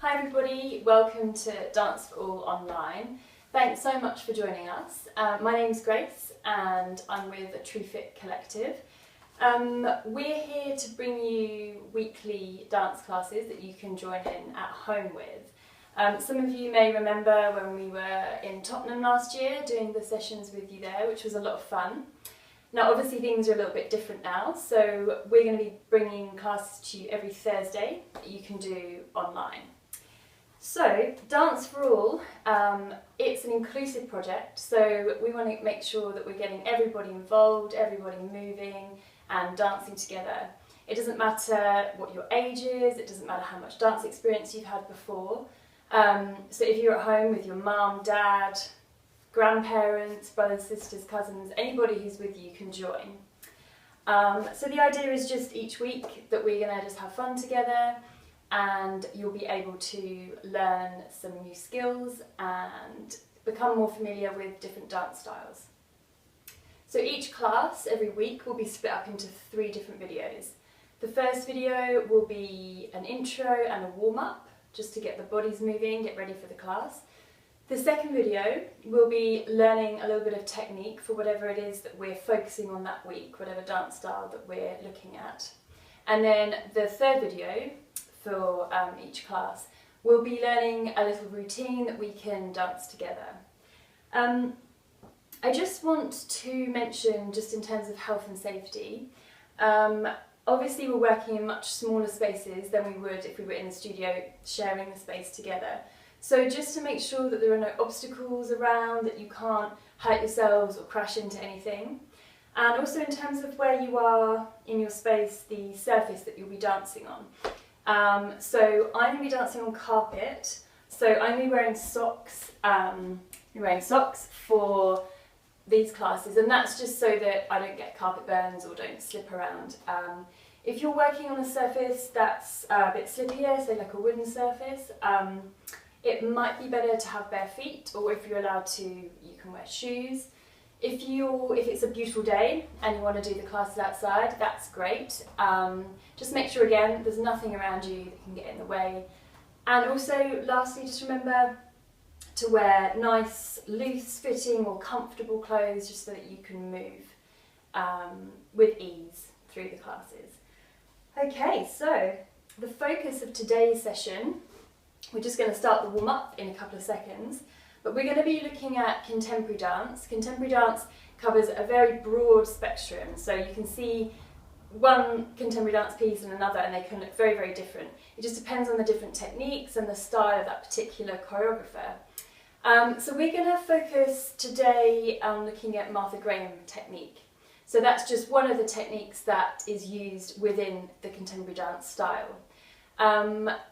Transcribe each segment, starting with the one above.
Hi everybody, welcome to Dance for All Online. Thanks so much for joining us. My name's Grace and I'm with a True Fit Collective. We're here to bring you weekly dance classes that you can join in at home with. Some of you may remember when we were in Tottenham last year doing the sessions with you there, which was a lot of fun. Now obviously things are a little bit different now, so we're going to be bringing classes to you every Thursday that you can do online. So, Dance for All, it's an inclusive project, so we want to make sure that we're getting everybody involved, everybody moving and dancing together. It doesn't matter what your age is, it doesn't matter how much dance experience you've had before. So if you're at home with your mum, dad, grandparents, brothers, sisters, cousins, anybody who's with you can join. So the idea is just each week that we're going to just have fun together, and you'll be able to learn some new skills and become more familiar with different dance styles. So each class every week will be split up into 3 different videos. The first video will be an intro and a warm-up, just to get the bodies moving, get ready for the class. The second video will be learning a little bit of technique for whatever it is that we're focusing on that week, whatever dance style that we're looking at. And then the third video for each class, we'll be learning a little routine that we can dance together. I just want to mention, just in terms of health and safety, obviously we're working in much smaller spaces than we would if we were in the studio sharing the space together. So just to make sure that there are no obstacles around, that you can't hurt yourselves or crash into anything. And also in terms of where you are in your space, the surface that you'll be dancing on. So I'm going to be dancing on carpet, so I'm going to be wearing socks, for these classes, and that's just so that I don't get carpet burns or don't slip around. If you're working on a surface that's a bit slippier, say like a wooden surface, it might be better to have bare feet, or if you're allowed to, you can wear shoes. If it's a beautiful day and you want to do the classes outside, that's great. Just make sure again there's nothing around you that can get in the way. And also lastly, just remember to wear nice, loose fitting or comfortable clothes just so that you can move with ease through the classes. Okay, so the focus of today's session, we're just going to start the warm-up in a couple of seconds. But we're going to be looking at contemporary dance. Contemporary dance covers a very broad spectrum, so you can see one contemporary dance piece and another and they can look very, very different. It just depends on the different techniques and the style of that particular choreographer. So we're going to focus today on looking at Martha Graham technique. So that's just one of the techniques that is used within the contemporary dance style.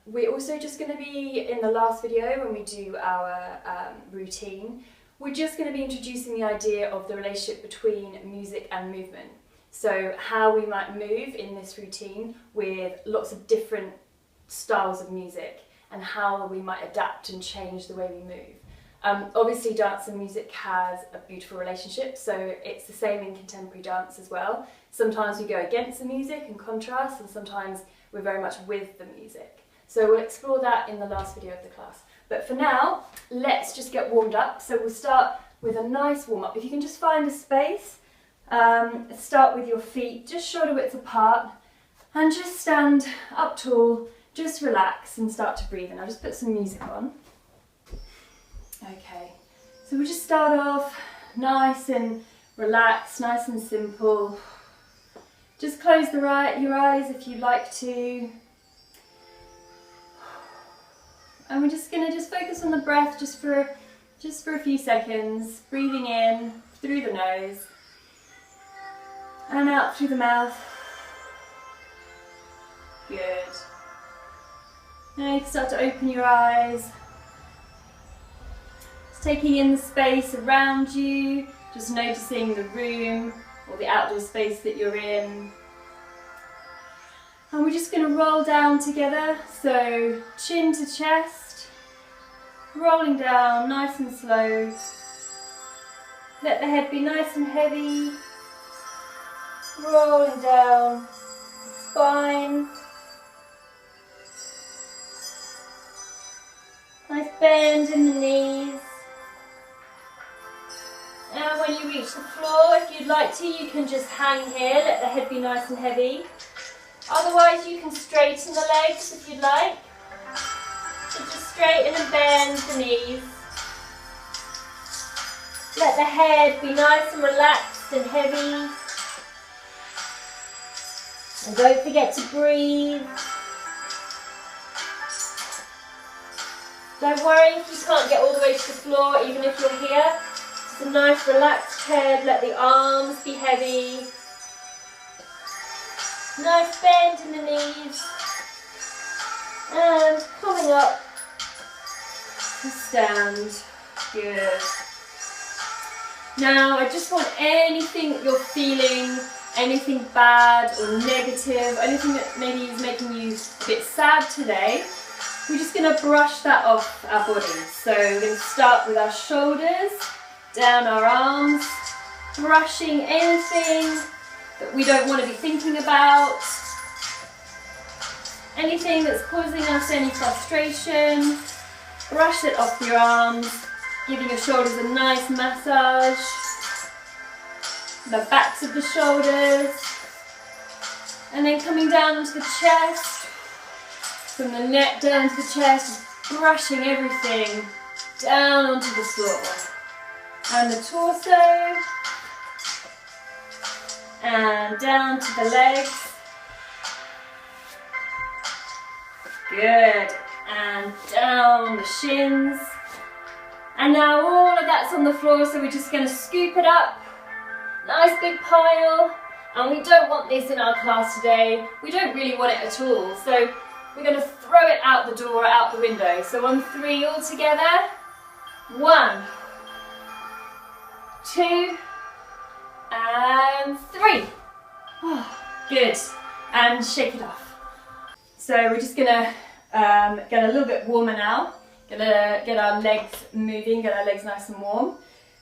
We're also just going to be, in the last video when we do our routine, we're just going to be introducing the idea of the relationship between music and movement. So how we might move in this routine with lots of different styles of music and how we might adapt and change the way we move. Obviously dance and music has a beautiful relationship, so it's the same in contemporary dance as well. Sometimes we go against the music and contrast, and sometimes we're very much with the music. So we'll explore that in the last video of the class. But for now, let's just get warmed up. So we'll start with a nice warm-up. If you can just find a space, start with your feet just shoulder width apart and just stand up tall, just relax and start to breathe. And I'll just put some music on. Okay, so we'll just start off nice and relaxed, nice and simple. Just close your eyes if you'd like to. And we're just going to focus on the breath just for a few seconds. Breathing in through the nose and out through the mouth. Good. Now you can start to open your eyes. Just taking in the space around you, just noticing the room or the outdoor space that you're in. And we're just going to roll down together, so chin to chest, rolling down nice and slow. Let the head be nice and heavy, rolling down, spine, Nice bend in the knees. And when you reach the floor, if you'd like to, you can just hang here, let the head be nice and heavy. Otherwise, you can straighten the legs if you'd like. So just straighten and bend the knees. Let the head be nice and relaxed and heavy. And don't forget to breathe. Don't worry if you can't get all the way to the floor, even if you're here. Just a nice relaxed head, let the arms be heavy. Nice bend in the knees. And coming up to stand. Good. Now I just want anything that you're feeling, anything bad or negative, anything that maybe is making you a bit sad today, we're just going to brush that off our bodies. So we're going to start with our shoulders, down our arms, brushing anything that we don't want to be thinking about, anything that's causing us any frustration, brush it off your arms, giving your shoulders a nice massage, the backs of the shoulders, and then coming down onto the chest, from the neck down to the chest, brushing everything down onto the floor. And the torso, and down to the legs. Good. And down the shins. And now all of that's on the floor, so we're just going to scoop it up. Nice big pile. And we don't want this in our class today. We don't really want it at all. So we're going to throw it out the door, out the window. So on 3 all together. 1, 2, and 3. Oh, good. And shake it off. So we're just going to get a little bit warmer now. Gonna get our legs moving, get our legs nice and warm.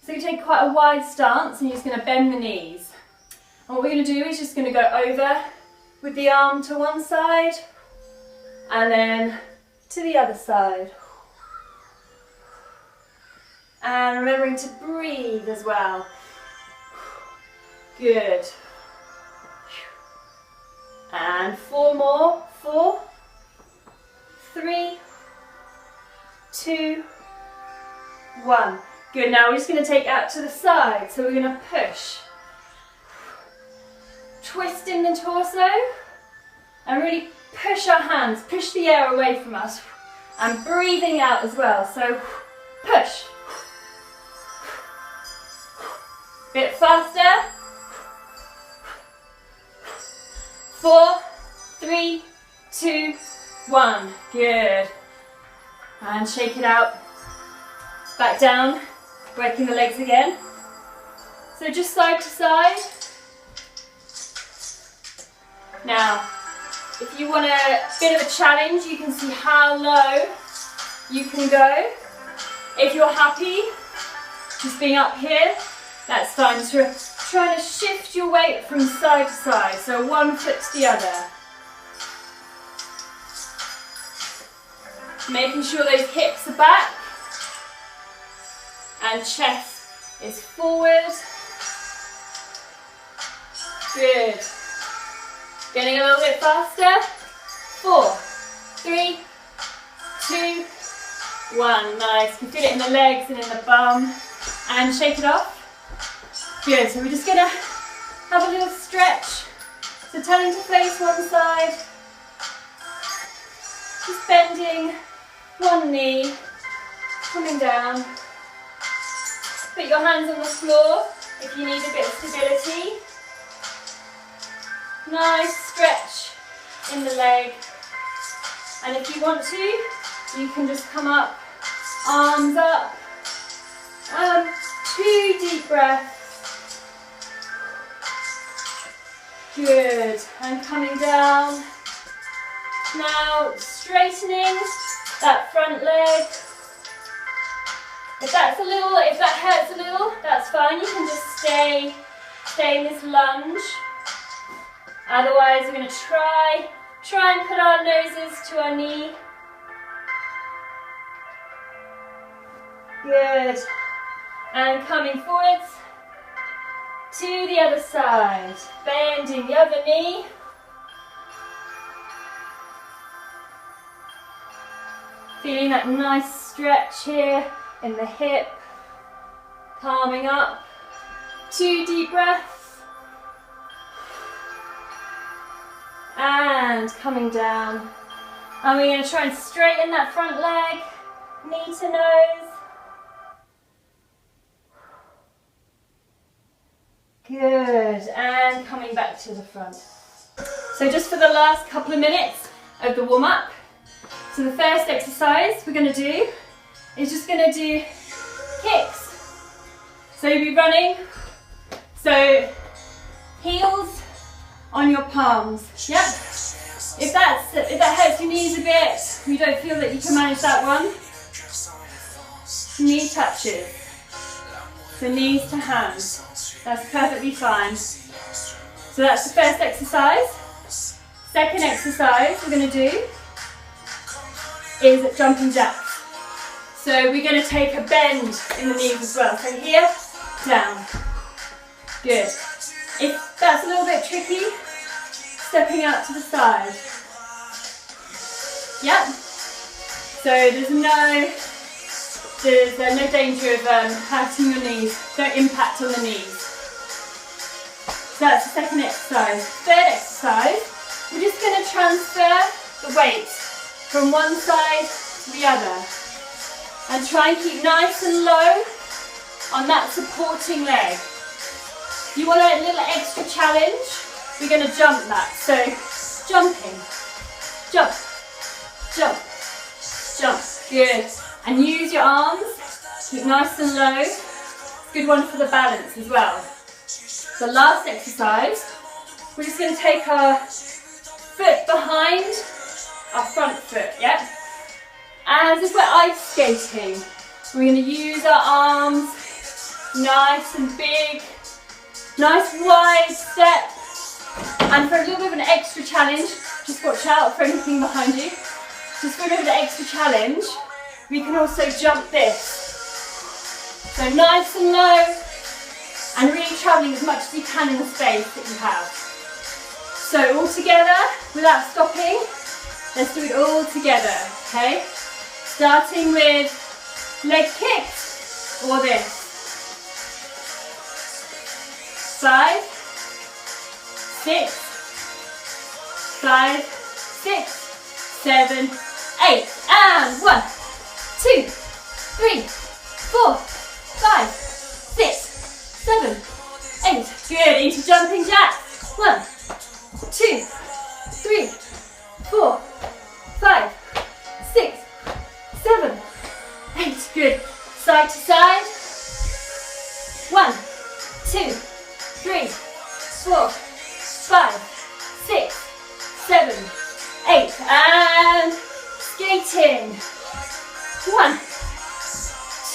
So you take quite a wide stance and you're just going to bend the knees. And what we're going to do is just going to go over with the arm to one side and then to the other side. And remembering to breathe as well. Good. And 4 more. 4, 3, 2, 1. Good, now we're just going to take out to the side. So we're going to push. Twist in the torso and really push our hands, push the air away from us. And breathing out as well. So push. Bit faster. 4, 3, 2, 1. Good. And shake it out. Back down, breaking the legs again. So just side to side. Now, if you want a bit of a challenge, you can see how low you can go. If you're happy just being up here, that's fine. Just trying to shift your weight from side to side, so one foot to the other. Making sure those hips are back and chest is forward. Good. Getting a little bit faster. 4, 3, 2, 1. Nice. You can feel it in the legs and in the bum. And shake it off. Good. So we're just going to have a little stretch. So turning to face one side. Just bending one knee. Coming down. Put your hands on the floor if you need a bit of stability. Nice stretch in the leg. And if you want to, you can just come up, arms up. 2 deep breaths. Good. And coming down. Now straightening that front leg. If that hurts a little, that's fine. You can just stay in this lunge. Otherwise, we're going to try and put our noses to our knee. Good. And coming forwards to the other side. Bending the other knee. Feeling that nice stretch here in the hip. Calming up. 2 deep breaths. And coming down. And we're going to try and straighten that front leg, knee to nose. Good, and coming back to the front. So just for the last couple of minutes of the warm-up. So the first exercise we're going to do is just going to do kicks. So you'll be running. So heels on your palms. Yep. If that hurts your knees a bit, you don't feel that you can manage that one, knee touches. So knees to hands. That's perfectly fine. So that's the first exercise. Second exercise we're going to do is jumping jacks. So we're going to take a bend in the knees as well. So here, down. Good. If that's a little bit tricky, stepping out to the side. Yep. So there's no danger of hurting your knees. Don't impact on the knees. So that's the second exercise. Third exercise, we're just going to transfer the weight from one side to the other. And try and keep nice and low on that supporting leg. You want a little extra challenge? We're going to jump that. So jumping, jump, jump, jump. Good. And use your arms. Keep nice and low. It's a good one for the balance as well. The last exercise, we're just going to take our foot behind our front foot, yeah? As if we're ice skating. We're going to use our arms, nice and big, nice wide step. And for a little bit of an extra challenge, just watch out for anything behind you. Just for a bit of an extra challenge, we can also jump this. So nice and low, and really travelling as much as you can in the space that you have. So all together, without stopping, let's do it all together, okay? Starting with leg kicks, or this. 5, 6, 5, 6, 7, 8, and 1, 2, 3, 4, 5, 6, 7, 8. Good, into jumping jacks. 1, 2, 3, 4, 5, 6, 7, 8. Good. Side to side. 1, 2, 3, 4, 5, 6, 7, 8. And skating. 1, 2.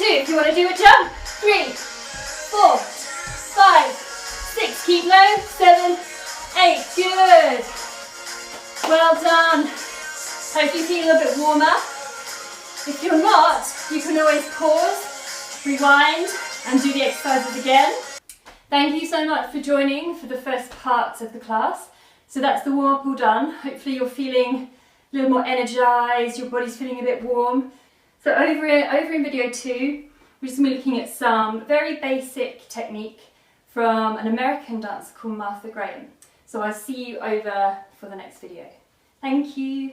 If you want to do a jump. 3, 4, 5, 6. Keep low. 7, 8. Good. Well done. Hope you feel a bit warmer. If you're not, you can always pause, rewind, and do the exercises again. Thank you so much for joining for the first part of the class. So that's the warm-up all done. Hopefully you're feeling a little more energized, your body's feeling a bit warm. So over in video 2, we're just going to be looking at some very basic technique from an American dancer called Martha Graham. So I'll see you over for the next video. Thank you.